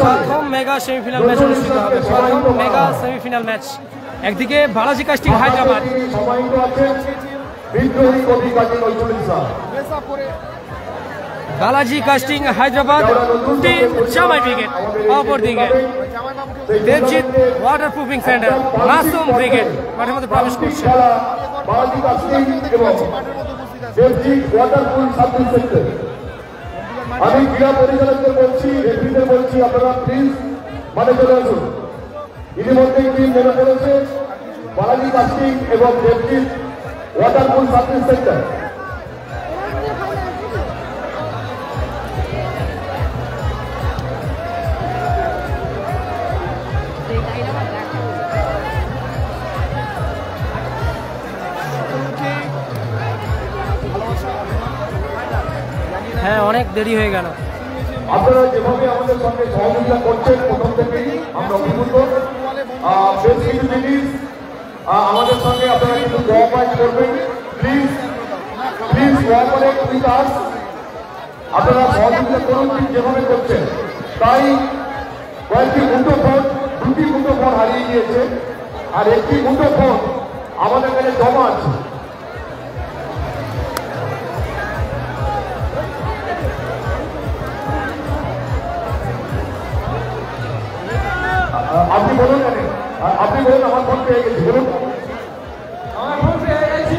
প্রথম mega semifinal match অনুষ্ঠিত হবে। প্রথম মেগা সেমিফাইনাল ম্যাচ, একদিকে Balaji casting Hyderabad, Balaji casting Hyderabad team জামাই ব্রিগেড, অপরদিকে Debjit water proofing centre Masum brigade মাঠের মধ্যে প্রবেশ করছে। আমি ক্রীড়া পরিচালকদের বলছি, রেফারিদের বলছি, আপনারা প্লিজ মাঠে চলে আসুন। ইতিমধ্যেই টিম নেমে পড়েছে বালাজি কাস্টিং এবং দেবজিৎ ওয়াটারপুল সার্ভিস সেন্টার। হ্যাঁ, অনেক দেরি হয়ে গেল। আপনারা যেভাবে আমাদের সঙ্গে সহযোগিতা করছেন প্রথম থেকেই আমরা অভিভূত। বেশ কিছু জিনিস আমাদের সঙ্গে আপনারা কিন্তু কোঅপারেট করবেন, please please cooperate with us. আপনারা সহযোগিতা করুন ঠিক যেভাবে করছেন। তাই কয়েকটি মুঠোফোন, দুটি মুঠোফোন হারিয়ে গিয়েছে, আর একটি মুঠোফোন আমাদের কাছে জমা আছে। আপনি বলুন, আপনি বলুন আমার ফোন পেয়ে গেছি, বলুন আমার ফোন পেয়ে গেছি।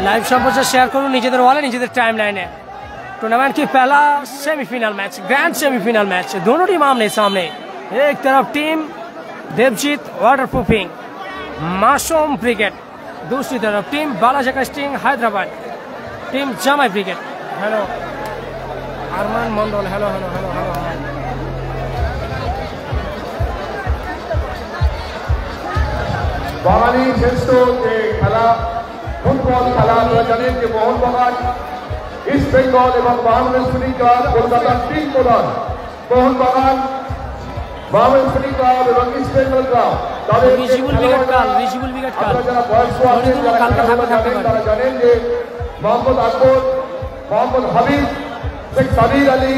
लाइव संप्रचार शेयर करूँ निजेदर वाले निजेदर टाइम लाइन है। टूर्नामेंट की पहला semifinal match, grand semifinal match, दोनों टीम आमने सामने। एक तरफ team Debjit waterproofing Masoom brigade, दूसरी तरफ team Balaji casting Hyderabad team Jamai brigade. Hello Arman Mandal, hello hello hello hello. বাঙালি শ্রেষ্ঠ যে খেলা ফুটবল খেলা, আপনারা জানেন যে মোহনবাগান, ইস্ট বেঙ্গল এবং বাংলাদেশ স্পোর্টিং ক্লাব কলকাতার তিন প্রধান মোহনবাগান, বাংলাদেশ স্পোর্টিং ক্লাব এবং ইস্ট বেঙ্গল ক্লাব, তাদের যারা বয়স্ক আছেন, তারা জানেন যে মোহাম্মদ আকবর, মোহাম্মদ হাবিব, শেখ সাবির আলী,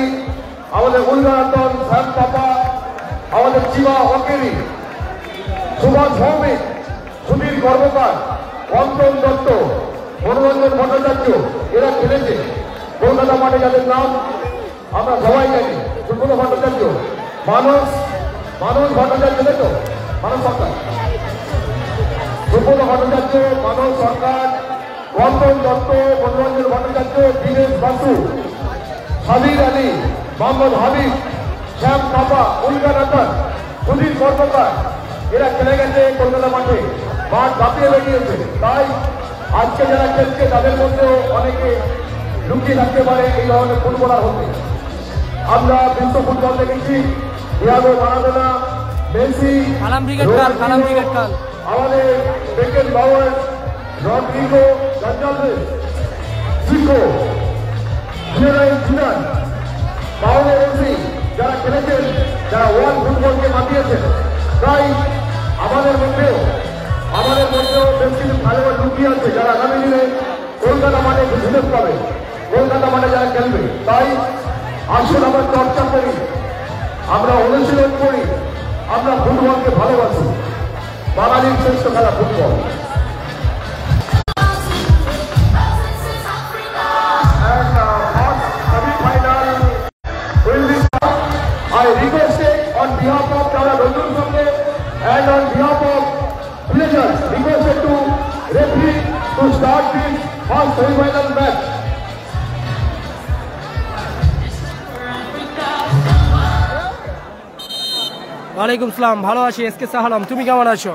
আমাদের উলগানন্দন, শ্যাম পাপা, আমাদের জিবা ওয়াকেরি, সুভাষ ভৌমিক, সুধীর কর্মকার, অন্তন দত্ত, মনোরঞ্জন ভট্টাচার্য, এরা খেলেছে কলকাতা মাঠে, যাদের নাম আমরা সবাই জানি। সুব্রত ভট্টাচার্য, মানুষ ভট্টাচার্য, তো মানস সরকার, সুব্রত ভট্টাচার্য, মানস সরকার, অন্তন দত্ত, মনোরঞ্জন ভট্টাচার্য, দীনেশ বাসু, সাবির আলী, মোহাম্মদ হাবিব, শ্যাম পাপা, উলগানন্দন, সুধীর কর্মকার, এরা খেলে গেছে কলকাতা মাঠে, মাঠ কাঁপিয়ে বেরিয়েছে। তাই আজকে যারা খেলছে তাদের মধ্যেও অনেকে লুকিয়ে থাকতে পারে এই ধরনের ফুটবলার হতে। আমরা বিশ্ব ফুটবল দেখেছি, ইয়াদো মারাদোনা, মেসি, আমাদের Beckenbauer, Rodrigo, Gonzalves, Chico, Zidane, Paolo Rossi, যারা খেলেছেন, যারা ওয়ার্ল্ড ফুটবলকে মাতিয়েছেন। তাই আমাদের মধ্যেও বেশ কিছু খেলোয়াড় লুকিয়ে আছে, যারা আগামী দিনে কলকাতা মাঠে সুযোগ পাবে, কলকাতা মাঠে যারা খেলবে। তাই আসুন আমরা চর্চা করি, আমরা অনুশীলন করি, আমরা ফুটবলকে ভালোবাসি। বাঙালির শ্রেষ্ঠ খেলা football. I requested on behalf of Tara Rajul Sanghe and on behalf of players, requested to referee to start this first semi-final match. ওয়ালাইকুম সালাম, ভালো আছি এসকে সাহালাম, তুমি কেমন আছো?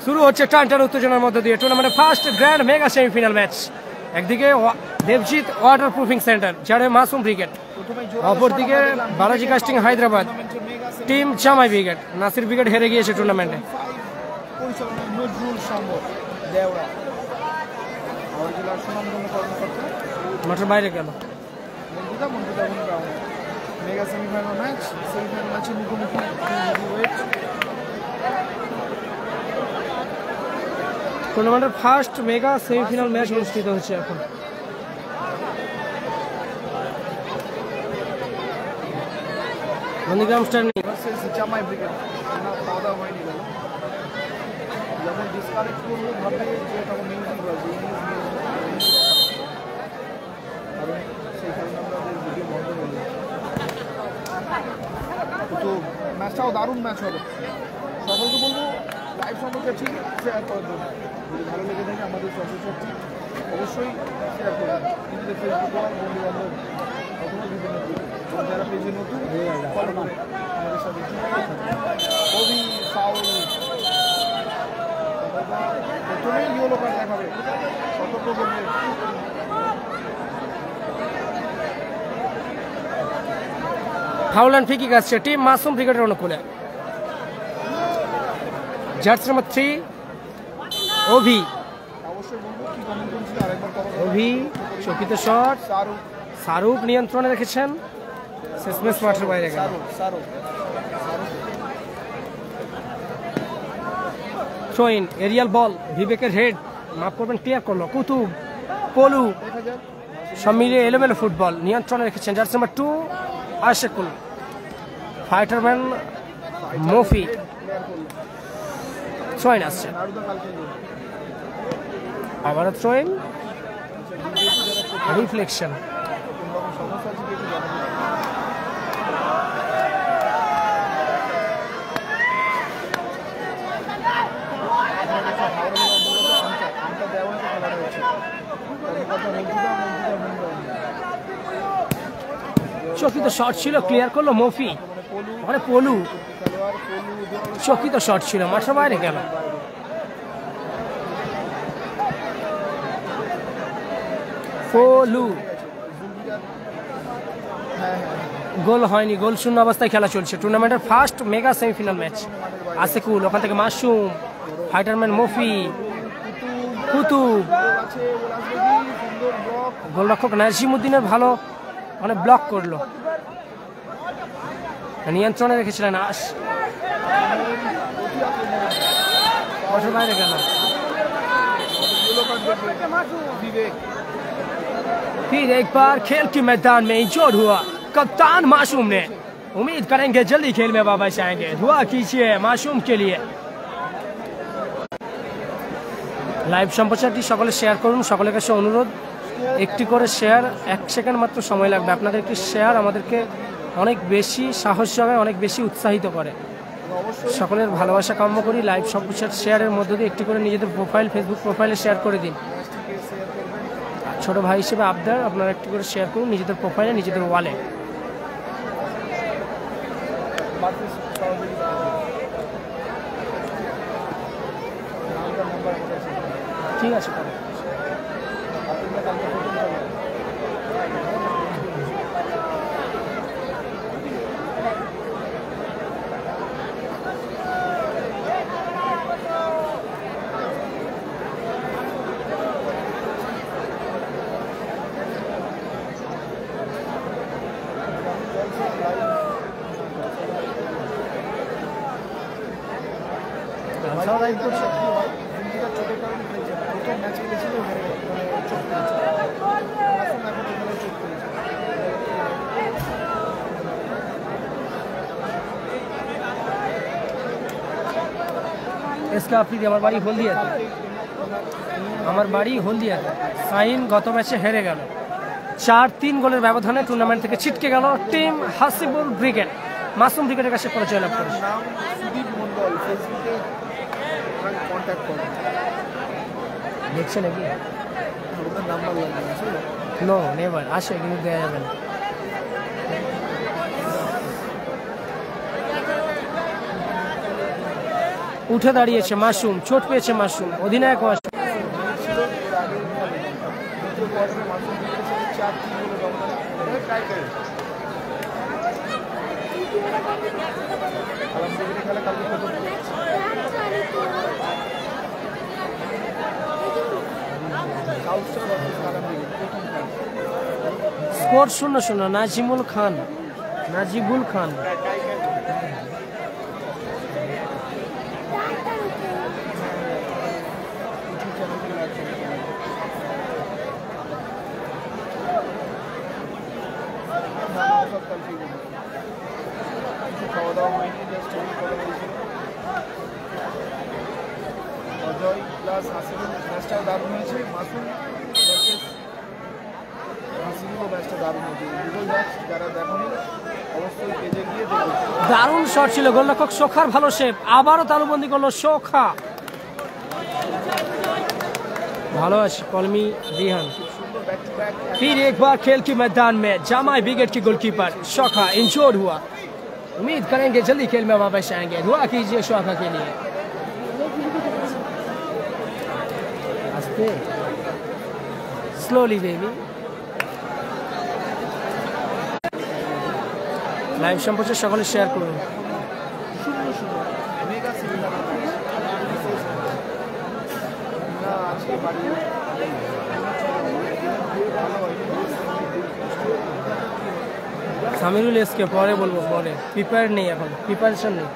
শুরু হচ্ছে টান উত্তেজনার মধ্যে দিয়ে টুর্নামেন্টের first grand mega semifinal match. একদিকে দেবজিৎ ওয়াটার প্রুফিং সেন্টার, যারা মাসুম ব্রিগেড, অপরদিকে বালাজি কাস্টিং হায়দ্রাবাদ টিম জামাই ব্রিগেড। নাসির ব্রিগেড হেরে গিয়েছে টুর্নামেন্টে। মাঠের বাইরে গেল। মেগা সেমিফাইনাল ম্যাচের মুখোমুখি টুর্নামেন্টের ফার্স্ট মেগা সেমিফাইনাল ম্যাচ অনুষ্ঠিত হচ্ছে এখন। নন্দীগ্রাম স্টার জামাই ব্রিগেড খাওয়া দাওয়া হয়নি যখন ডিসকানেক্ট করবো ভাববে যে তখন মিউজিক বাজে কারণ সেই কারণে আমাদের ভিডিও বন্ধ হয়ে যায়। তো ম্যাচটাও দারুণ ম্যাচ হবে। সকলকে বলবো লাইভ সম্পর্কে ঠিক শেয়ার করার জন্য, যদি ভালো লেগে থাকে আমাদের সচেতন অবশ্যই শেয়ার করবেন। নিজেদের ফেসবুক বন্ধু বান্ধব অথবা বিভিন্ন যারা পেজে নতুন ফলো করে আমাদের সাথে কবি সাউল প্রথমেই ইয়েলো কার্ড দেখাবে, সতর্ক করবে। ফাউল অ্যান্ড ফ্রি কিক আসছে টিম মাসুম ক্রিকেটের অনুকূলে। জার্সি নাম্বার 3 অভি। অবশ্যই বলবো কি কমেন্ট করছিল আরেকবার অভি চকিত শট, শাহরুখ নিয়ন্ত্রণে রেখেছেন, শেষমেশ মাঠের বাইরে গেল। থ্রো ইন, এরিয়াল বল, বিবেকের হেড, মাফ করবেন ক্লিয়ার করলো কুতুব, পলু, সব মিলিয়ে এলোমেলো ফুটবল নিয়ন্ত্রণে রেখেছেন জার্সি নাম্বার 2 আশেকুল। ফাইটারম্যান মফি, থ্রো ইন আসছে, আবারও থ্রো ইন, রিফ্লেকশন। চকিত শট ছিল, ক্লিয়ার করলো মফি, ওখানে পলু, চকিত শট ছিল, মাঠের বাইরে গেল। পলু, গোল হয়নি, গোল শূন্য অবস্থায় খেলা চলছে। টুর্নামেন্টের ফার্স্ট মেগা সেমিফাইনাল ম্যাচ। আশেকুল, ওখান থেকে মাসুম, ফাইটারম্যান মফি, কুতুব, গোলরক্ষক নাজিমুদ্দিনের ভালো মানে ব্লক করলো, নিয়ন্ত্রণে রেখেছিলেন আশ, বাইরে গেল। फिर एक बार खेल के मैदान में इंजर्ड हुआ कप्तान मासूम ने। उम्मीद करेंगे जल्दी खेल में वापस आएंगे, दुआ कीजिए मासूम के लिए। লাইভ সম্প্রচারটি সকলে শেয়ার করুন, সকলের কাছে অনুরোধ একটি করে শেয়ার, 1 সেকেন্ড মাত্র সময় লাগবে। আপনাদের একটি শেয়ার আমাদেরকে অনেক বেশি সাহস যোগায়, অনেক বেশি উৎসাহিত করে। সকলের ভালোবাসা কাম্য করি। লাইভ সম্প্রচার শেয়ারের মধ্য দিয়ে একটি করে নিজেদের প্রোফাইল, ফেসবুক প্রোফাইলে শেয়ার করে দিন। ছোট ভাই হিসেবে আবদার, আপনারা একটি করে শেয়ার করুন নিজেদের প্রোফাইলে, নিজেদের ওয়ালে। ঠিক আছে, আমার বাড়ি হলদিয়াতে, আমার বাড়ি হলদিয়াতে। সাইন গত ম্যাচে হেরে গেল, 4-3 গোলের ব্যবধানে টুর্নামেন্ট থেকে ছিটকে গেল টিম হাসিবুল ব্রিগেড। মাসুম ব্রিগেডের কাছে পরিচয় লাভ করেছে। দেখছে নাকি? নো নেভার, আসে কিন্তু দেওয়া যাবে না। উঠে দাঁড়িয়েছে মাসুম, চোট পেয়েছে মাসুম, অধিনায়ক মাসুম। স্কোর 0-0। নাজিবুল খান প্লাস হাসিনুল ম্যাচটাও দারুণ হয়েছে, মাসুম ভার্সেস হাসিনুলও ম্যাচটা দারুণ হয়েছে। দুটো ম্যাচ যারা দেখেনি অবশ্যই পেজে গিয়ে দেখুন। দারুণ শট ছিল, গোলরক্ষক সোখার ভালো শেপ, আবারও তালুবন্দি করলো সোখা। ভালো আছে কলমি रिहान। फिर एक बार खेल के मैदान में जामाई ब्रिगेड की गोलकीपर सोखा इंजोर्ड हुआ। उम्मीद करेंगे जल्दी खेल में वापस आएंगे, दुआ कीजिए सोखा के लिए। Slowly baby. লাইভ সম্প্রচার সকলে শেয়ার করুন। সামিরুল এসকে পরে বলবো, পরে প্রিপেয়ার নেই, এখন প্রিপারেশন নেই।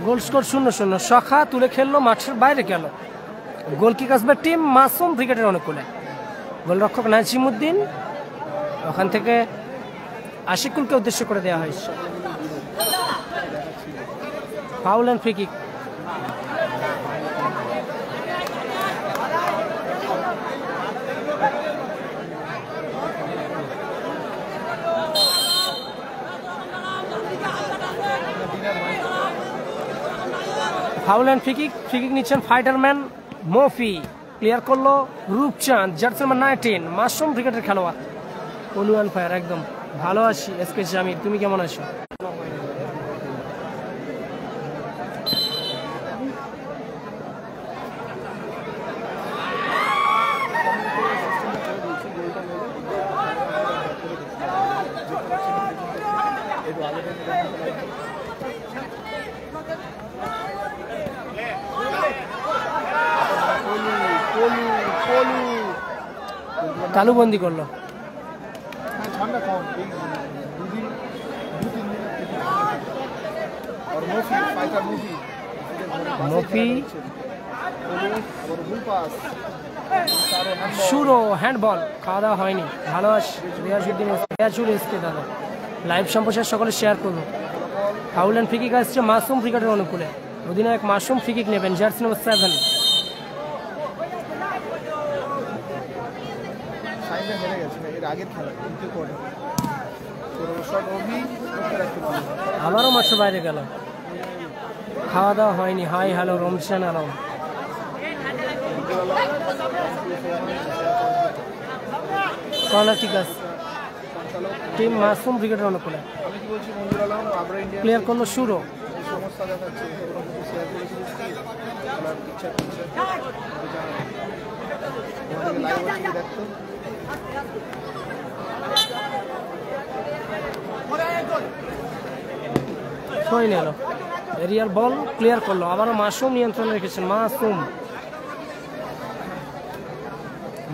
Goal score 0-0। সোখা তুলে খেললো, মাঠের বাইরে গেল। গোল কিক আসবে টিম মাসুম ক্রিকেটের অনুকূলে। গোলরক্ষক নাজিমুদ্দিন, ওখান থেকে আশিকুলকে উদ্দেশ্য করে দেওয়া হয়েছে। Foul and free kick. Foul and free kick নিচ্ছেন ফাইটারম্যান মফি। ক্লিয়ার করলো রূপচাঁদ, জার্সি নাম্বার 19, মাশরুম ক্রিকেটের খেলোয়াড়। অনুয়ান ফায়ার একদম ভালো আছি। এসকে জামির, তুমি কেমন আছো? তালুবন্দি করলো। ঠান্ডা কম, মফি শুরু হ্যান্ডবল। খাওয়া দাওয়া হয়নি, ভালো আছে। রিয়াজুদ্দিন এসকে দাদা, লাইভ সম্প্রচার সকলে শেয়ার করুন। ফাউল এন্ড ফ্রি কিক আসছে মাসুম ক্রিকেটের অনুকূলে। অধিনায়ক মাসুম ফ্রি কিক নেবেন, জার্সি নাম্বার 7। আবারও মাঠের বাইরে গেল। খাওয়া দাওয়া হয়নি। Hi hello Ramzan Alam. Corner kick আছে টিম মাসুম ক্রিকেটের অনুকূলে। প্লেয়ার করলো শুরু। ছয় নিল, এরিয়াল বল ক্লিয়ার করলো। আবারও মাসুম নিয়ন্ত্রণে রেখেছেন। মাসুম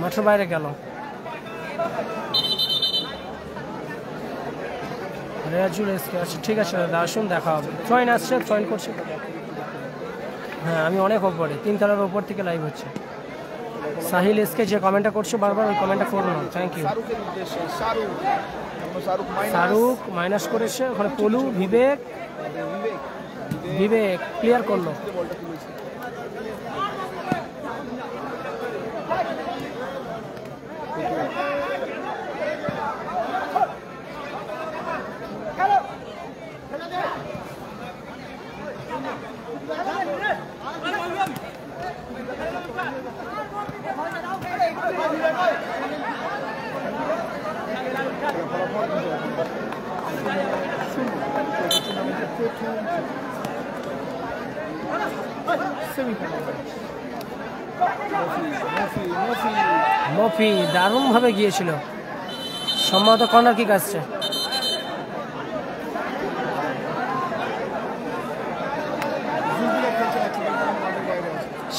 মাঠের বাইরে গেল। রেয়াজুল এসকে আছে, ঠিক আছে দাদা আসুন, দেখা হবে। জয়েন আসছে, জয়েন করছে। হ্যাঁ আমি অনেক ওপরে, 3 তলার ওপর থেকে লাইভ হচ্ছে। সাহিল এসকে যে কমেন্টটা করছো বারবার, ওই কমেন্টটা করো না। Thank you. শাহরুখ মাইনাস করেছে ওখানে। পলু বিবেক ক্লিয়ার করলো। মফি দারুণ ভাবে গিয়েছিল। সম্ভবত কর্নার কিক আসছে।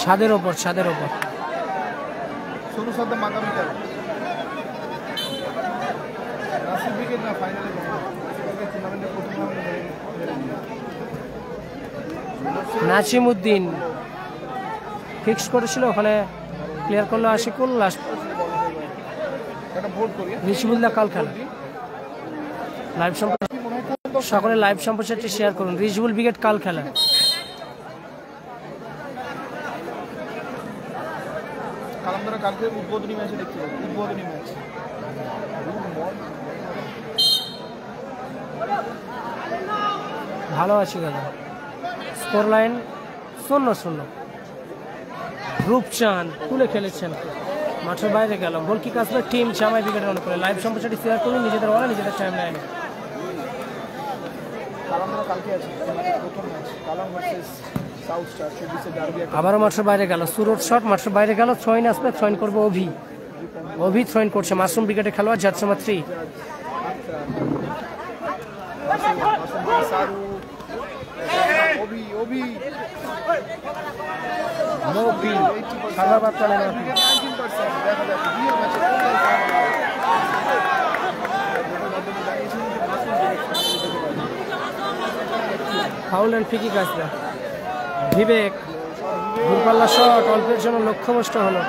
ছাদের ওপর সোনু সাদ্দাম আগামীকাল নাসির উইকেট না ফাইনালে টুর্নামেন্টের প্রথম রাউন্ডে নাজিমউদ্দিন ফিক্স করেছিল, ওখানে ক্লিয়ার করলো আশিকুল। লাস্ট রিজবুল্লাহ কাল খেলা লাইভ সম্প্রচার, সকলে লাইভ সম্প্রচারটি শেয়ার করুন। রিজবুল ব্রিগেড কাল খেলা। কালামদারা কালকে উদ্বোধনী ম্যাচে দেখতে পাবো, উদ্বোধনী ম্যাচ। ভালো আছে দাদা। Score line 0-0। রূপচাঁদ তুলে খেলেছেন, মাঠের বাইরে গেল। গোল কিক আসবে টিম জামাই ব্রিগেডের অনুকূলে। লাইভ সম্প্রচারটি শেয়ার করুন নিজেদের ওয়ালে, নিজেদের টাইম লাইনে। কালামদারা কালকে আছে প্রথম ম্যাচ, কালাম ভার্সেস সাউথ স্টার 24 ডার্বি। আবারও মাঠের বাইরে গেল, সুরট শট মাঠের বাইরে গেল। থ্রোইন আসবে, থ্রোইন করবে অভি থ্রোইন করছে। মাশরুম ব্রিগেডের খেলোয়াড়, jersey number 3। Foul and free kick আসবে। বিবেক দূরপাল্লা শট অল্পের জন্য লক্ষ্যভ্রষ্ট হলো।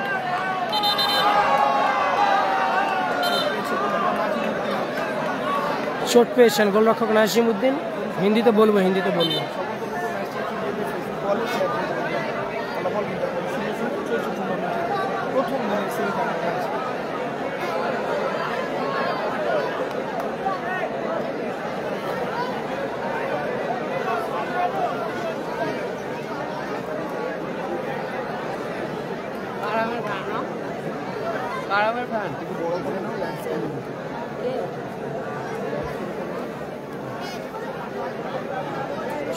চোট পেয়েছেন গোলরক্ষক নাজিমউদ্দিন। হিন্দিতে বলবো।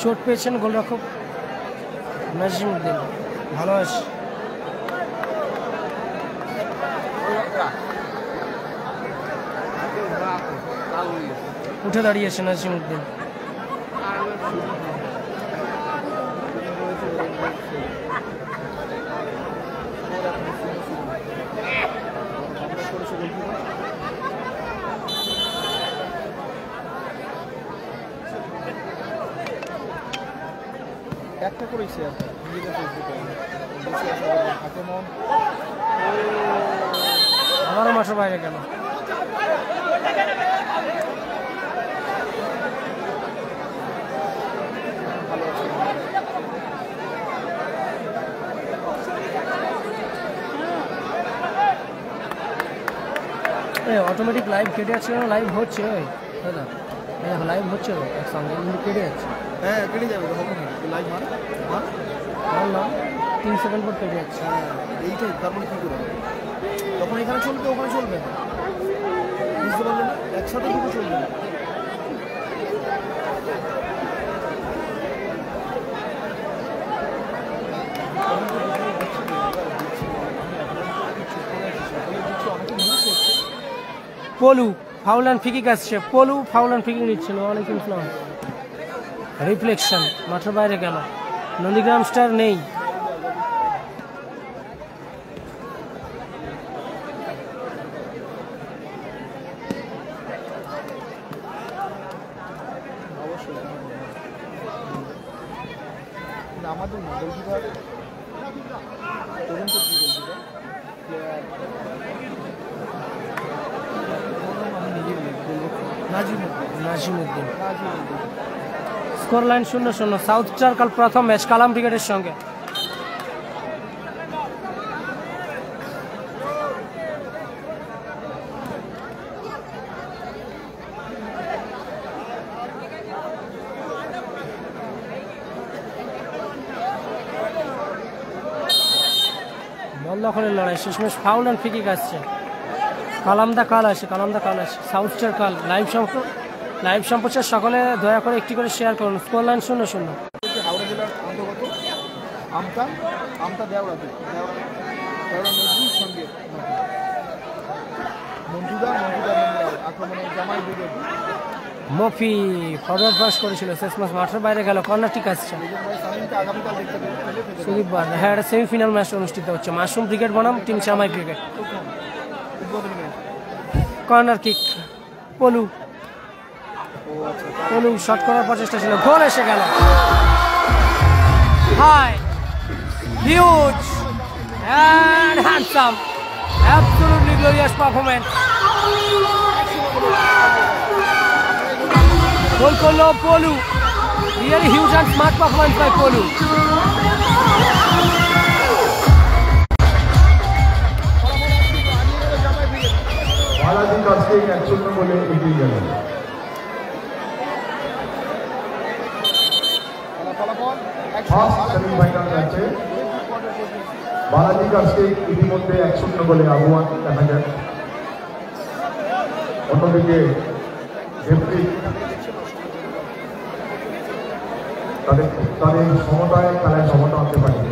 চোট পেয়েছেন গোলরক্ষক নাজিমউদ্দিন। ভালো আছে। উঠে দাঁড়িয়েছে নাজিমউদ্দিন। একটা করেই শেয়ার নিজেদের ফেসবুকে আক্রমণ। আবারও মাঠের বাইরে গেল। অটোমেটিক লাইভ কেটে যাচ্ছে, লাইভ হচ্ছে দাদা, দেখো লাইভ হচ্ছে একসঙ্গে, কিন্তু কেটে যাচ্ছে। হ্যাঁ কেটে যাবে, হবে না লাইভ মারলাম 3 সেকেন্ড পর কেটে যাচ্ছে। এইটাই তারপরে কী করে তখন এখানে চলবে ওখানে চলবে না, বুঝতে পারলেন? একসাথে দুটো চলবে না। পলু ফাউল অ্যান্ড ফ্রি কিক আসছে। পলু ফাউল অ্যান্ড ফ্রি কিক নিচ্ছিল। ওয়ালাইকুম আসসালাম। রিফ্লেকশন মাঠের বাইরে গেল। নন্দীগ্রাম স্টার নেই। আমাদের গোলকিপার তরুণ কর্তৃক goalkeeper player Nazimuddin. Score line 0-0। South star কাল প্রথম ম্যাচ কালাম ব্রিগেডের সঙ্গে। বল দখলের লড়াই, শেষমেশ ফাউল অ্যান্ড ফ্রি কিক আসছে। কালামদা কাল আসে। সাউথ স্টার কাল। লাইভ সম্প্রচার সকলে দয়া করে একটি করে শেয়ার করুন। Score line 0-0। হাওড়া জেলার অন্তর্গত আমতা দেওড়া নজরুল সঙ্গে মঞ্জুদা আক্রমণে জামাই ব্রিগেড মফি ফরওয়ার্ড পাস করেছিল, শেষ ম্যাচ মাঠের বাইরে গেল। কর্নার ঠিক আসছে। আগামীকাল দেখতে পেলে সুদীপ বার, হ্যাঁ একটা সেমিফাইনাল ম্যাচ অনুষ্ঠিত হচ্ছে। মাশরুম ক্রিকেট বনাম টিম চামাই ক্রিকেট। কর্নার কিক, পলু পলু শট করার প্রচেষ্টা ছিল, গোল এসে গেল। Hi huge and handsome, absolutely glorious performance. Goal করলো পলু, really huge and smart performance by পলু। বালাজি কাস্টিং 1-0 গোলে এগিয়ে গেল। ফার্স্ট সেমিফাইনাল ম্যাচে বালাজি কাস্টিং ইতিমধ্যে 1-0 গোলে আগুয়ান দেখা যায়। অন্যদিকে তাদের সমতায় খেলায় সমতা আনতে পারেনি।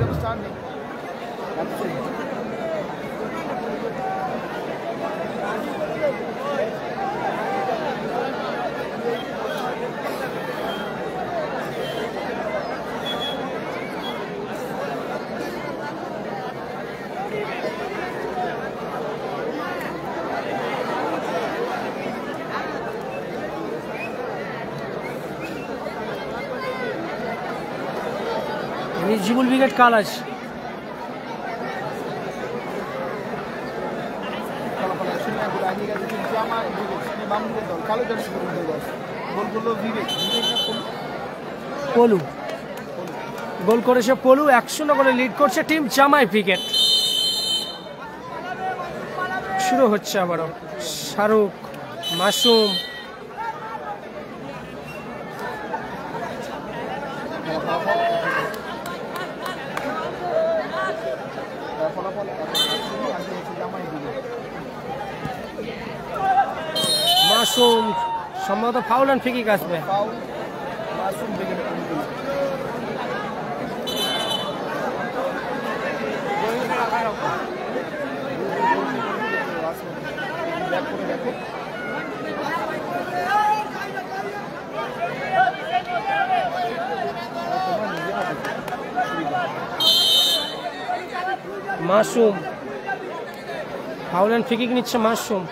জিবুল উইকেট কালাজ। পলু গোল করেছে, পলু 1-0 করে লিড করছে টিম জামাই ক্রিকেট। শুরু হচ্ছে আবারও। শাহরুখ, মাসুম, মাসুম সম্ভবত ফাউল অ্যান্ড ফ্রি কিক আসবে। Masum foul and free kick নিচ্ছে মাসুম।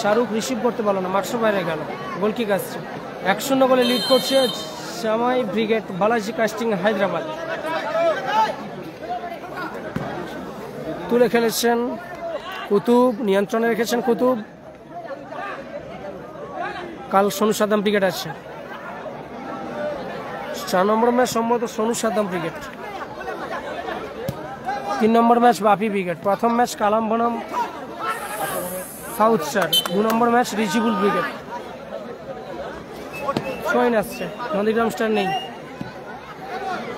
শাহরুখ রিসিভ করতে পারলো না, মাঠের বাইরে গেল। গোল কিক আসছে। 1-0 গোলে লিড করছে জামাই ব্রিগেড বালাজি কাস্টিং হায়দ্রাবাদ। তুলে খেলেছেন কুতুব, নিয়ন্ত্রণে রেখেছেন কুতুব। কাল সোনু সাদ্দাম ব্রিগেড আছে। 4 নম্বর ম্যাচ সম্ভবত সোনু সাদ্দাম ব্রিগেড। 3 নম্বর ম্যাচ বাপি ব্রিগেড। প্রথম ম্যাচ কালাম বনাম সাউথ স্টার। 2 নম্বর ম্যাচ রিজিবুল ব্রিগেড। সোয়েন আসছে, নন্দীগ্রাম স্টার নেই,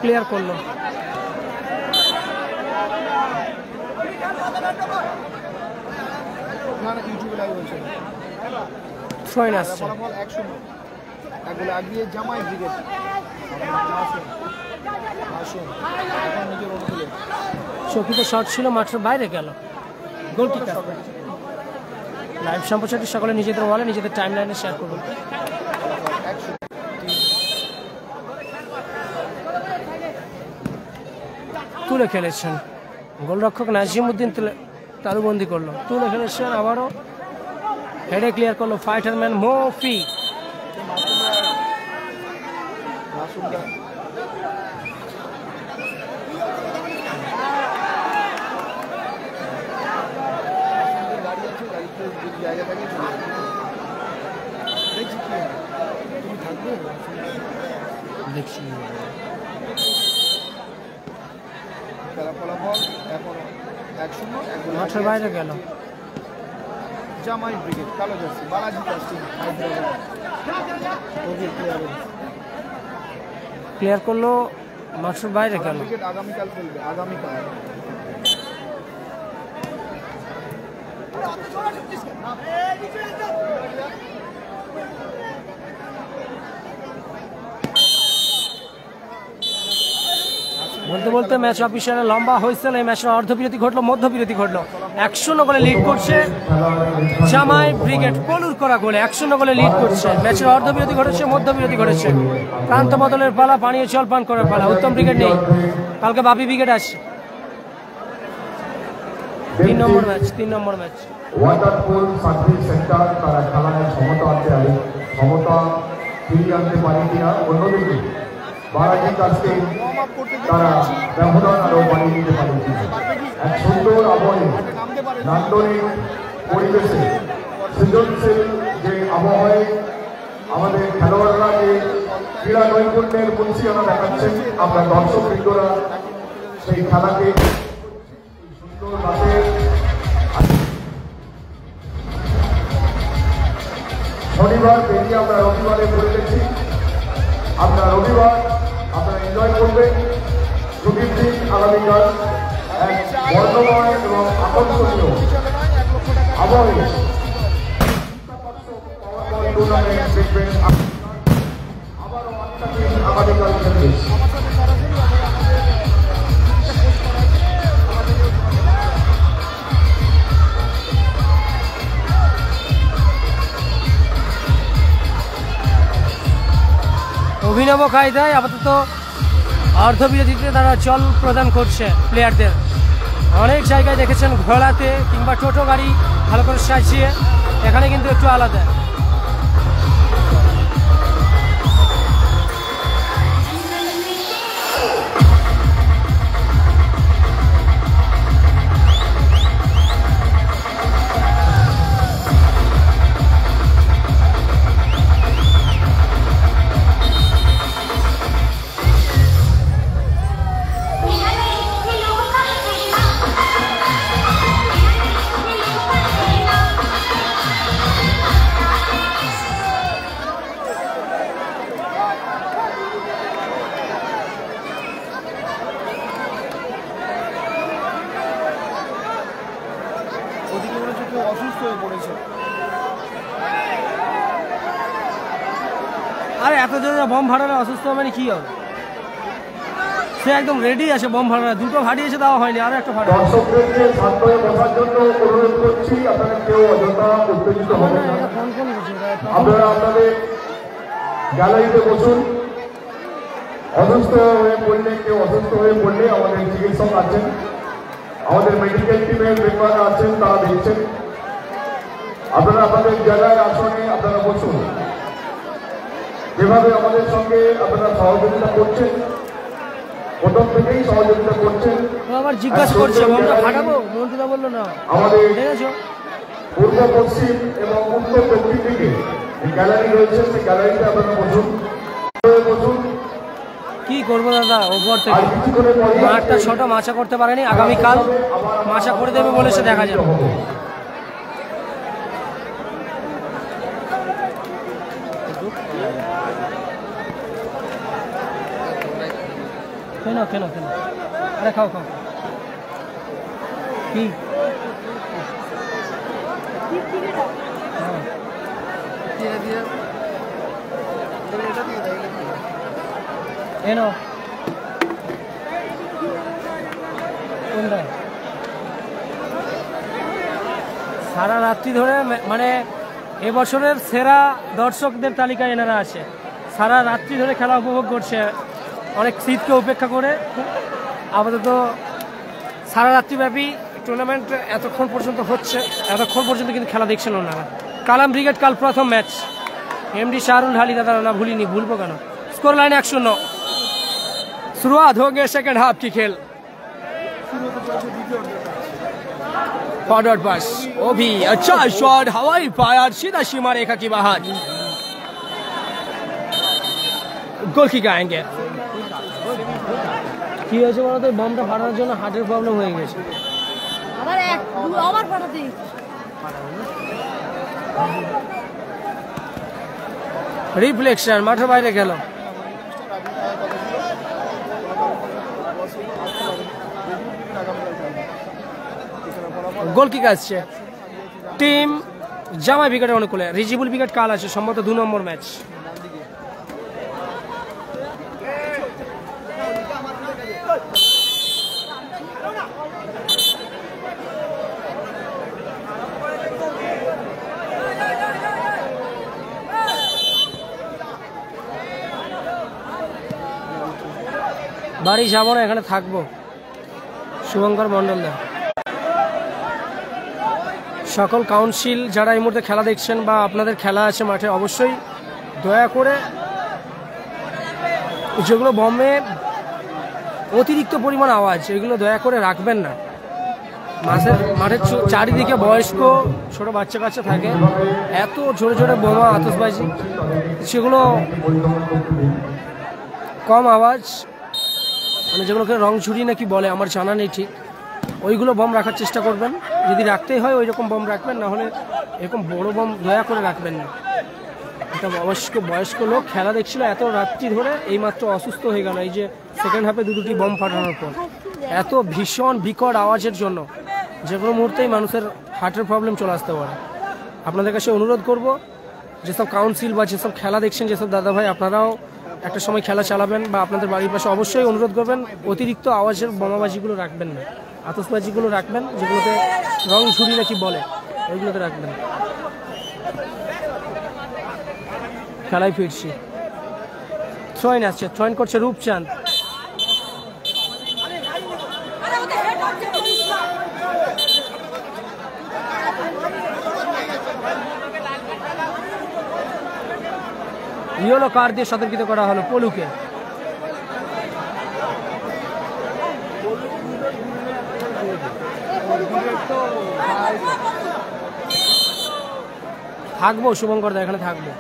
ক্লিয়ার করলো। সোয়েন আসছে। চকিতে শট ছিল, মাঠের বাইরে গেল। গোল কিক। লাইভ সম্প্রচারটি সকলে নিজেদের ওয়ালে নিজেদের টাইম লাইনে শেয়ার করুন। তুলে খেলেছেন গোলরক্ষক নাজিমউদ্দিন, তালুবন্দি করলো। তুলে খেলেছেন আবারও, হেডে ক্লিয়ার করলো ফাইটারম্যান মফি। দেখছি মাঠের বাইরে গেল। জামাই ব্রিগেড কালো jersey Balaji casting Hyderabad clear করলো, মাঠের বাইরে গেল। আগামীকাল খেলবে, আগামীকাল। বলতে বলতে ম্যাচ অফিসিয়ালে লম্বা হয়েছিল। এই ম্যাচের অর্ধবিরতি ঘটলো, মধ্যবিরতি ঘটলো। 1-0 গোলে লিড করছে জামাই ব্রিগেড, কলুর করা গোলে 1-0 গোলে লিড করছে। ম্যাচের অর্ধবিরতি ঘটেছে, মধ্যবিরতি ঘটেছে। প্রান্ত বদলের পালা, পানীয় জল পান করার পালা। উত্তম ব্রিগেড নেই, কালকে বাপি ব্রিগেড আসছে। 3 নম্বর ম্যাচ। ওয়াটারপুল সার্ভিস সেন্টার তারা খেলায় ক্ষমতা ফিরিয়ে আনতে পারে কিনা, অন্যদিকে বারাজির কাছকে তারা ব্যবধান আরো বাড়িয়ে দিতে পারে কিনা। এক সুন্দর আবহে, নান্দনিক পরিবেশে, সৃজনশীল যে আবহাওয়ায় আমাদের খেলোয়াড়রা যে ক্রীড়া নৈপুণ্যের পরিচয়না দেখাচ্ছেন, আমরা দর্শকবৃন্দরা সেই খেলাকে সুন্দর রাতের শনিবার পেরিয়ে আমরা রবিবারে পড়েছি। আপনারা রবিবার আপনারা এনজয় করবেন। ছুটির দিন আগামীকাল এক বর্ণময় এবং আকর্ষণীয় আবহে টুর্নামেন্ট দেখবেন। আবারও 8টা দিন আগামীকাল খেলবে। অভিনব কায়দায় আপাতত অর্ধবিরতিতে তারা জল প্রদান করছে প্লেয়ারদের। অনেক জায়গায় দেখেছেন ঘোড়াতে কিংবা টোটো গাড়ি ভালো করে সাজিয়ে, এখানে কিন্তু একটু আলাদা। আরে এত জোরে বম ফাটালে অসুস্থ হবে না, কি হবে? সে একদম রেডি আছে বম ফাটানো, দুটো ফাটিয়েছে, দেওয়া হয়নি, আরো একটা ফাটা। দর্শকদেরকে শান্ত হয়ে বসার জন্য অনুরোধ করছি, আপনারা কেউ অযথা উত্তেজিত হবেন না। আপনারা আপনাদের গ্যালারিতে বসুন। অসুস্থ হয়ে পড়লে আমাদের চিকিৎসক আছেন, আমাদের মেডিকেল টিমের মেম্বাররা আছেন, তারা দেখছেন। আপনারা আপনাদের জায়গায় আসনে আপনারা বসুন। যেভাবে আমাদের সঙ্গে আপনারা সহযোগিতা করছেন, প্রথম থেকেই সহযোগিতা করছেন। আবার জিজ্ঞাসা করছে বমটা ফাটাবো, মন্ত্রীরা বললো না। আমাদের দেখেছো পূর্ব পশ্চিম এবং উত্তর দক্ষিণ দিকে গ্যালারি রয়েছে, সেই গ্যালারিতে আপনারা বসুন। কি করবো দাদা, ওপর থেকে মাঠটা ছোট, মাছা করতে পারেনি, আগামীকাল মাছা করে দেবে বলেছে, দেখা যাবে। কেন আরে খাও কি এনো সারা রাত্রি ধরে, মানে এবছরের সেরা দর্শকদের তালিকায় এনারা আছে। সারা রাত্রি ধরে খেলা উপভোগ করছে, অনেক শীতকে উপেক্ষা করে। আপাতত সারা রাত্রিব্যাপী টুর্নামেন্ট এতক্ষণ পর্যন্ত হচ্ছে, এতক্ষণ পর্যন্ত কিন্তু খেলা দেখছেন ওনারা। কালাম ব্রিগেড কাল প্রথম ম্যাচ, এমডি শাহরুল ঢালি দাদা না ভুলিনি, ভুলবো কেন। Score line 1-0। शुरुआत होंगे सेकंड हाफ की खेल। फॉरवर्ड पास, वो भी अच्छा शॉट, हवाई फायर, सीधा सीमा रेखा की बाहर। गोल किक आएंगे। কি হয়েছে বলতো, বমটা ফাটানোর জন্য হার্টের প্রবলেম হয়ে গেছে। আবার ফাটাতে রিফ্লেকশন মাঠের বাইরে গেল। গোল কিক আসছে টিম জামাই ব্রিগেডের অনুকূলে। রিজিবুল ব্রিগেড কাল আছে সম্ভবত 2 নম্বর ম্যাচ। বাড়ি যাবো না, এখানে থাকবো। শুভঙ্কর মণ্ডলদা, সকল কাউন্সিল যারা এই মুহূর্তে খেলা দেখছেন বা আপনাদের খেলা আছে মাঠে, অবশ্যই দয়া করে যেগুলো বমে অতিরিক্ত পরিমাণ আওয়াজ, এগুলো দয়া করে রাখবেন না। মাঠের চারিদিকে বয়স্ক ছোট বাচ্চা কাচ্চা থাকে, এত জোরে জোরে বোমা আতশবাজি, সেগুলো কম আওয়াজ, মানে যেগুলোকে রং ঝুড়ি নাকি বলে আমার জানা নেই ঠিক, ওইগুলো বম রাখার চেষ্টা করবেন। যদি রাখতেই হয় ওই রকম বম রাখবেন, না হলে এরকম বড় বম দয়া করে রাখবেন না। একটা বয়স্ক লোক খেলা দেখছিল এত রাত্রি ধরে, এইমাত্র অসুস্থ হয়ে গেল এই যে সেকেন্ড হাফে দুটি বম ফাটানোর পর। এত ভীষণ বিকট আওয়াজের জন্য যে কোনো মুহূর্তেই মানুষের হার্টের প্রবলেম চলে আসতে পারে। আপনাদের কাছে অনুরোধ করব, যেসব কাউন্সিল বা যেসব খেলা দেখছেন, যেসব দাদা ভাই আপনারাও একটা সময় খেলা চালাবেন বা আপনাদের বাড়ির পাশে, অবশ্যই অনুরোধ করবেন অতিরিক্ত আওয়াজের বোমাবাজিগুলো রাখবেন না, আতশবাজিগুলো রাখবেন, যেগুলোতে রং ঝুড়ি নাকি বলে ওইগুলোতে রাখবেন। খেলায় ফিরছি, থ্রোইন আসছে, থ্রোইন করছে রূপচাঁদ। ইয়েলো কার্ড দিয়ে সতর্কিত করা হলো পলুকে। থাকবো শুভঙ্কর দা, এখানে থাকবো।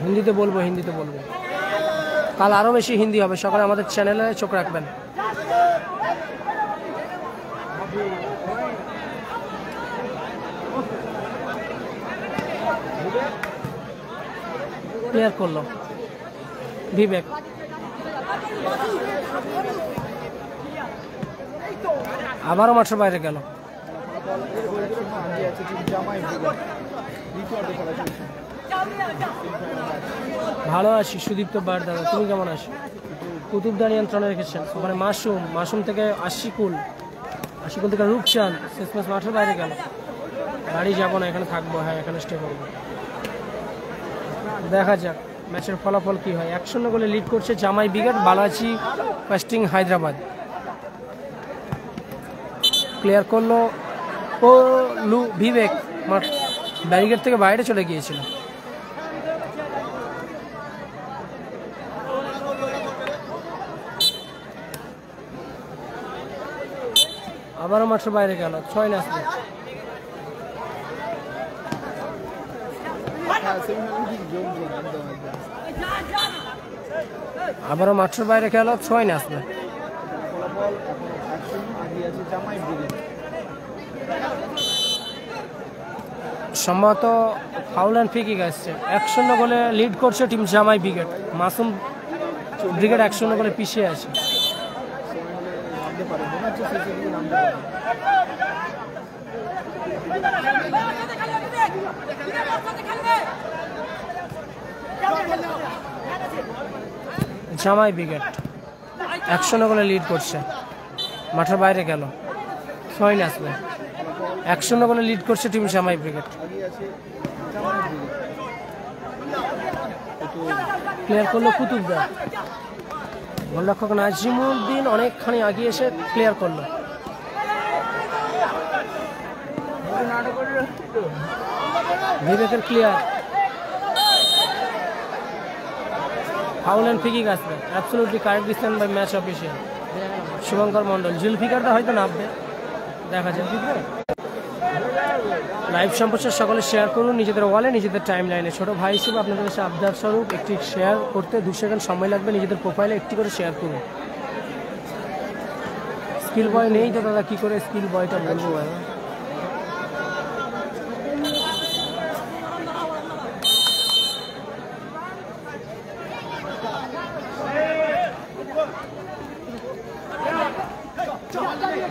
হিন্দিতে বলবো, কাল আরো বেশি হিন্দি হবে। সকালে আমাদের চ্যানেলে চোখ রাখবেন। ক্লিয়ার করলো বিবেক। আবারও মাঠের বাইরে গেল। ভালো আছি সুদীপ্ত বার দাদা, তুমি কেমন আছো? কুতুবদা নিয়ন্ত্রণে রেখেছেন, ওখানে মাসুম থেকে আশিকুল থেকে রূপচাঁদ, শেষমেশ মাঠের বাইরে গেল। বাড়ি যাবো না, এখানে থাকবো। হ্যাঁ, এখানে স্টে করবো। দেখা যাক ম্যাচের ফলাফল কি হয়। 1-0 গোলে লিড করছে জামাই brigade, Balaji casting Hyderabad. Clear করলো বিবেক, মাঠ ব্যারিকেড থেকে বাইরে চলে গিয়েছিল। আবারও মাঠের বাইরে গেল, 6 আসবে। আবারও মাঠের বাইরে গেল, 6 আসবে। সম্ভবত ফাউল অ্যান্ড ফ্রি কিক আসছে। 1-0 গোলে লিড করছে টিম জামাই ব্রিগেড। মাসুম ব্রিগেড 1-0 গোলে পিছিয়ে আছে। জামাই ব্রিগেড 1-0 গোলে লিড করছে, মাঠের বাইরে গেল, 6 আসবে। 1-0 গোলে লিড করছে টিম জামাই ব্রিগেড। ক্লিয়ার করলো কুতুবদা। গোলরক্ষক নাজিমুদ্দিন অনেকখানি আগিয়ে এসে ক্লিয়ার করলো। বিবেকের clear, foul and free kick আসবে। Absolutely correct decision by match official Shubhankar Mondal. জুলফিকারটা হয়তো নামবে, দেখা যাক। লাইভ সম্প্রচার সকলে শেয়ার করুন নিজেদের ওয়ালে, নিজেদের টাইম লাইনে। ছোটো ভাই হিসেবে আপনাদের কাছে আবদার স্বরূপ একটি শেয়ার করতে 2 সেকেন্ড সময় লাগবে। নিজেদের প্রোফাইলে একটি করে শেয়ার করুন। স্কিল বয় নেই তো দাদা, কী করে স্কিল বয়টা বলবো ভাই?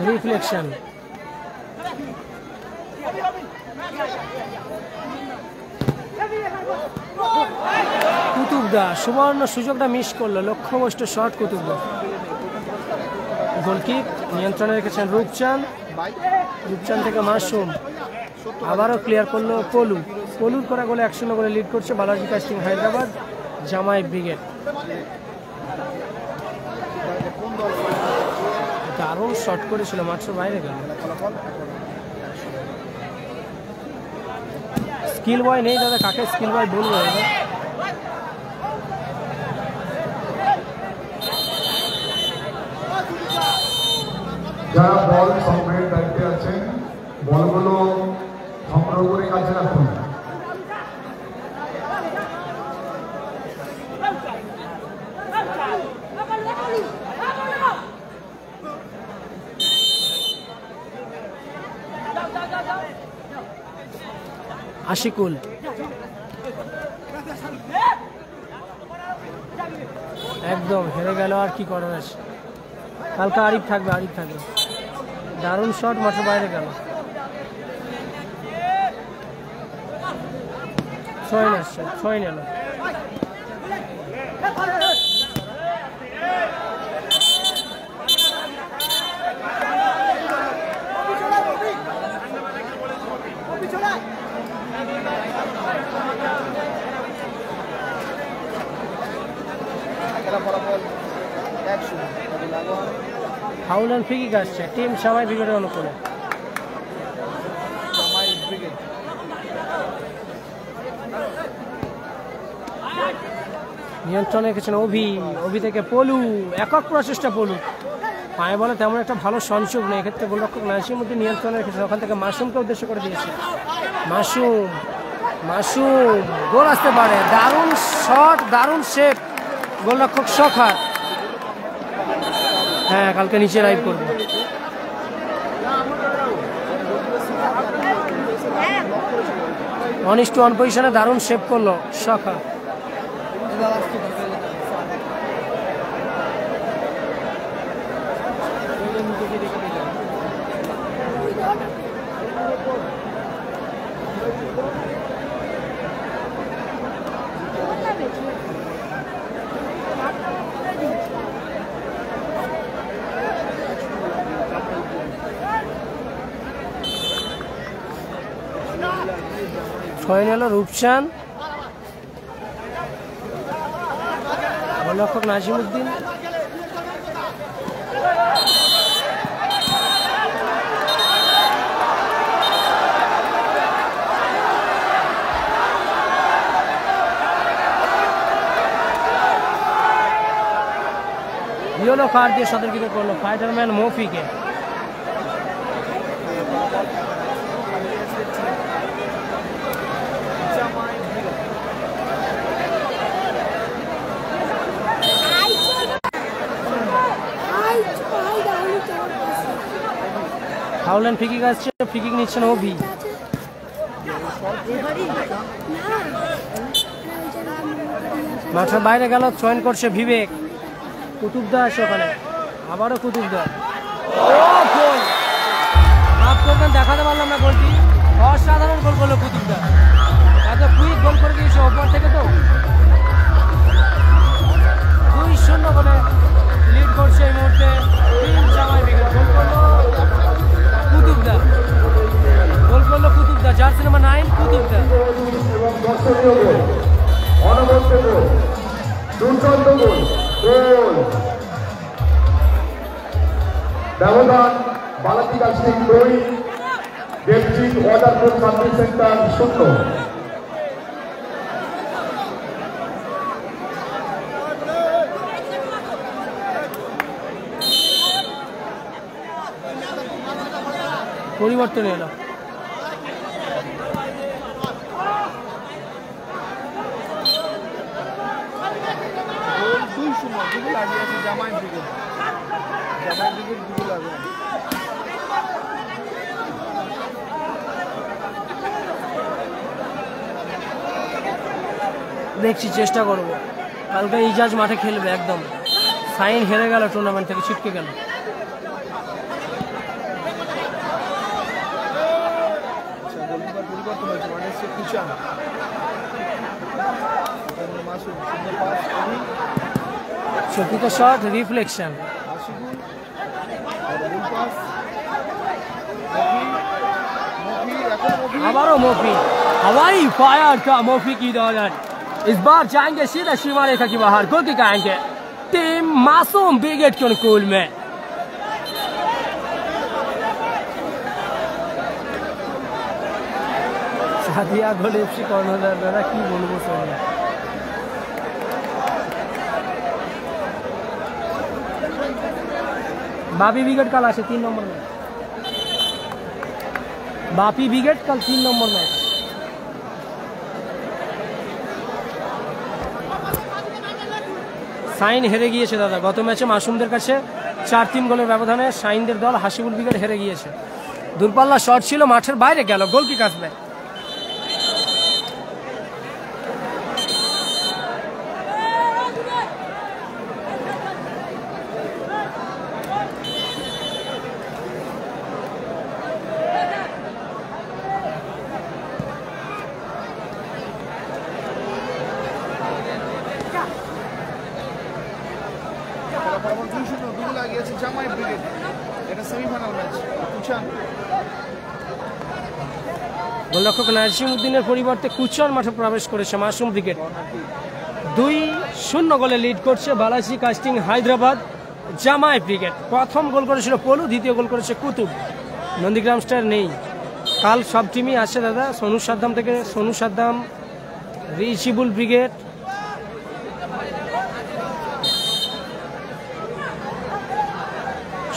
রিফ্লেকশন, কুতুবদা সুবর্ণ সুযোগটা মিস করলো, লক্ষ্যভ্রষ্ট শট কুতুবদা। গোলকিক নিয়ন্ত্রণে রেখেছেন রূপচাঁদ থেকে মাসুম। আবারও ক্লিয়ার করলো পলুর করা গোলে 1-0 গোলে লিড করছে বালাজি কাস্টিং হায়দ্রাবাদ জামাই ব্রিগেড। কোন দল দারুণ শট করেছিল, মাত্র বাইরে গেল। ফলাফল স্কিল বয় নেই দাদা, কাকে স্কিল বয় বলবো? যারা বল সংগ্রহের দায়িত্বে আছেন বলগুলো সংগ্রহ করে কাছে রাখুন। আশিকুল একদম হেরে গেল, আর কি করার আছে। কালকে আরিফ থাকবে, আরিফ থাকবে। দারুণ শট, মাত্র বাইরে গেল। ছয় আসছে, ছয় নিল। ফাউল অ্যান্ড ফ্রি কিক আসছে টিম সবাই ব্রিগেডের অনুকূলে। নিয়ন্ত্রণে রেখেছেন অভি, অভি থেকে পলু, একক প্রচেষ্টা পলু। পায়ে বলে তেমন একটা ভালো সংযোগ নেই, এক্ষেত্রে গোলরক্ষক নাসিমউদ্দিন নিয়ন্ত্রণে রেখেছেন, ওখান থেকে মাসুমকে উদ্দেশ্য করে দিয়েছে। মাসুম, মাসুম গোল আসতে পারে। দারুণ শট, দারুণ সেভ গোলরক্ষক শখার। হ্যাঁ, কালকে নিচে লাইভ করবো। অনিষ্ট ওয়ান পজিশনে দারুণ সেভ করলো শখা। ছয় নিল রূপসান, গোলরক্ষক নাজিমউদ্দিন। ইয়েলো কার্ড দিয়ে সতর্কিত করলো ফাইটারম্যান মফিকে। ফাউল ফ্রি কিক আসছে, ফ্রি কিক নিচ্ছেন অভি। মাঠের বাইরে গেল, চয়ন করছে বিবেক। কুতুবদা আসে ওখানে, আবারও কুতুবদা। গোল মাফ করবেন, দেখাতে পারলাম না গোলটি। অসাধারণ গোল করলো কুতুবদা, এত কুইক গোল করে দিয়েছে ওপর থেকে। তো 2-0 বলে লিড করছে এই মুহূর্তে টিম জামাই ব্রিগেড। গোল করলো কুতুবদা, গোল করলো কুতুবদা, জার্সি নাম্বার 9 কুতুবদা। ব্যবধান বালাতিকা Singh 2, Debjit waterproof service centre 0। পরিবর্তন এলো। দেখছি, চেষ্টা করবো। কালকে ইজাজ মাঠে খেলবে একদম। সাইন হেরে গেল, টুর্নামেন্ট থেকে ছিটকে গেল। চকিত শট, রিফ্লেকশন। आबारो मोफी हवाई फायर का मोफी की दौरान इस बार जाएंगे सीधा सीमा रेखा के बाहर, गोल किक आएंगे टीम मासूम ब्रिगेड के अनुकूल में। सादिया गोल एफसी কর্ণধার দ্বারা কি বলবো স্যার। बापी ब्रिगेड कल आसे 3 नंबर में। बापी ब्रिगेड कल 3 नंबर में। সাইন হেরে গিয়েছে দাদা গত ম্যাচে মাসুমদের কাছে 4-3 গোলের ব্যবধানে সাইনদের দল হাসিবুল ব্রিগেড হেরে গিয়েছে। দূরপাল্লা শট ছিল, মাঠের বাইরে গেল, গোল কি আসবে। জামাই ব্রিগেড, এটা সেমিফাইনাল ম্যাচ। কুচান গোলরক্ষক নাজিমউদ্দিনের পরিবর্তে কুচন মাঠে প্রবেশ করেছে মাসুম ব্রিগেড। 2-0 গোলে লিড করছে বালাজি কাস্টিং হায়দ্রাবাদ জামাই ব্রিগেড। প্রথম গোল করেছিল পলু, দ্বিতীয় গোল করেছে কুতুব। নন্দীগ্রাম স্টার নেই, কাল সব টিমই আছে দাদা। সোনু সাদ্দাম থেকে সোনু সাদ্দাম, রিচিবুল ব্রিগেড,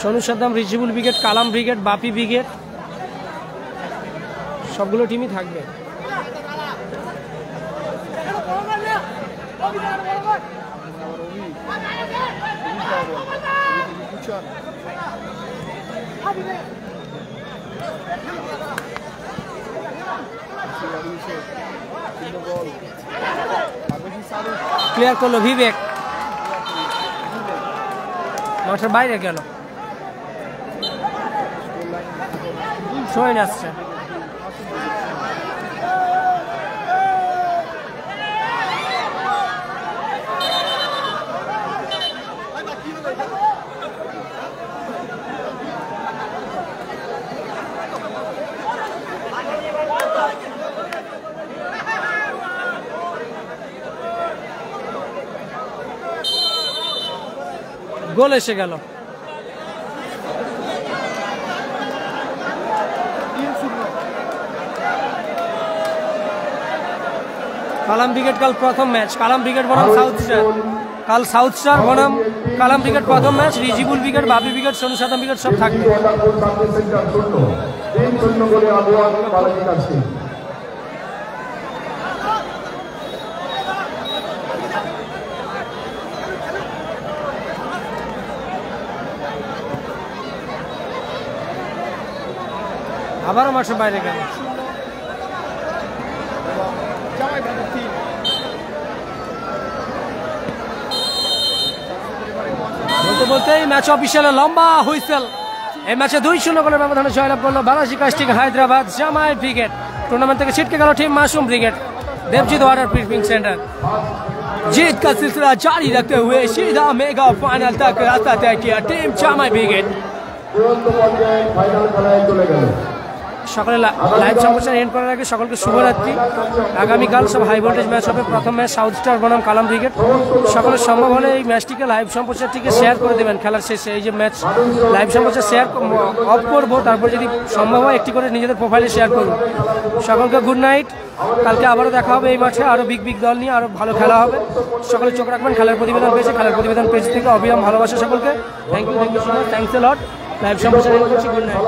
সোনু সাদ্দাম, রিচিবুল ব্রিগেড, কালাম ব্রিগেড, বাপি ব্রিগেড, সবগুলো টিমই থাকবে। ক্লিয়ার করলো বিবেক, মাঠের বাইরে গেল। সোহেন আসছে, গোল এসে গেল। কালাম ব্রিগেড কাল প্রথম ম্যাচ, কালাম ব্রিগেড বনাম সাউথ স্টার। কাল সাউথ স্টার বনাম কালাম ব্রিগেড প্রথম ম্যাচ। রিজিবুল ব্রিগেড, বাপি ব্রিগেড, সোনু সাদ্দাম ব্রিগেড সব থাকবে। আবারও মাঠের বাইরে গেল। বলতে বলতেই ম্যাচ অফিসিয়ালে লম্বা হুইসেল। এই ম্যাচে 2-0 গোলের ব্যবধানে জয়লাভ করলো বালাজি কাস্টিং হায়দ্রাবাদ জামাই ব্রিগেড। टूर्नामेंट থেকে ছিটকে গেল टीम मासूम ब्रिगेड। देवजीत वाटर प्रीपिंग सेंटर जीत का सिलसिला जारी रखते हुए सीधा मेगा फाइनल तक रास्ता तय किया टीम জামাই ব্রিগেড। সকালে লাইভ সম্প্রচার এন্ড করার আগে সকলকে শুভরাত্রি। আগামীকাল সব হাই ভোল্টেজ ম্যাচ হবে। প্রথম ম্যাচ সাউথ স্টার বনাম কালাম ব্রিগেড। সকলের সম্ভব হলে এই ম্যাচটিকে লাইভ সম্প্রচারটিকে শেয়ার করে দেবেন। খেলার শেষে এই যে ম্যাচ লাইভ সম্প্রচার শেয়ার অফ করবো, তারপর যদি সম্ভব হয় একটি করে নিজেদের প্রোফাইলে শেয়ার করুন। সকলকে গুড নাইট। কালকে আবারও দেখা হবে এই মাঠে, আরও বিগ দল নিয়ে আরও ভালো খেলা হবে। সকলে চোখ রাখবেন খেলার প্রতিবেদন পেয়েছে। খেলার প্রতিবেদন পেজ থেকে অবিরাম ভালোবাসা সকলকে। Thank you so much, thanks a lot. Live সম্প্রচার করছি। Good night.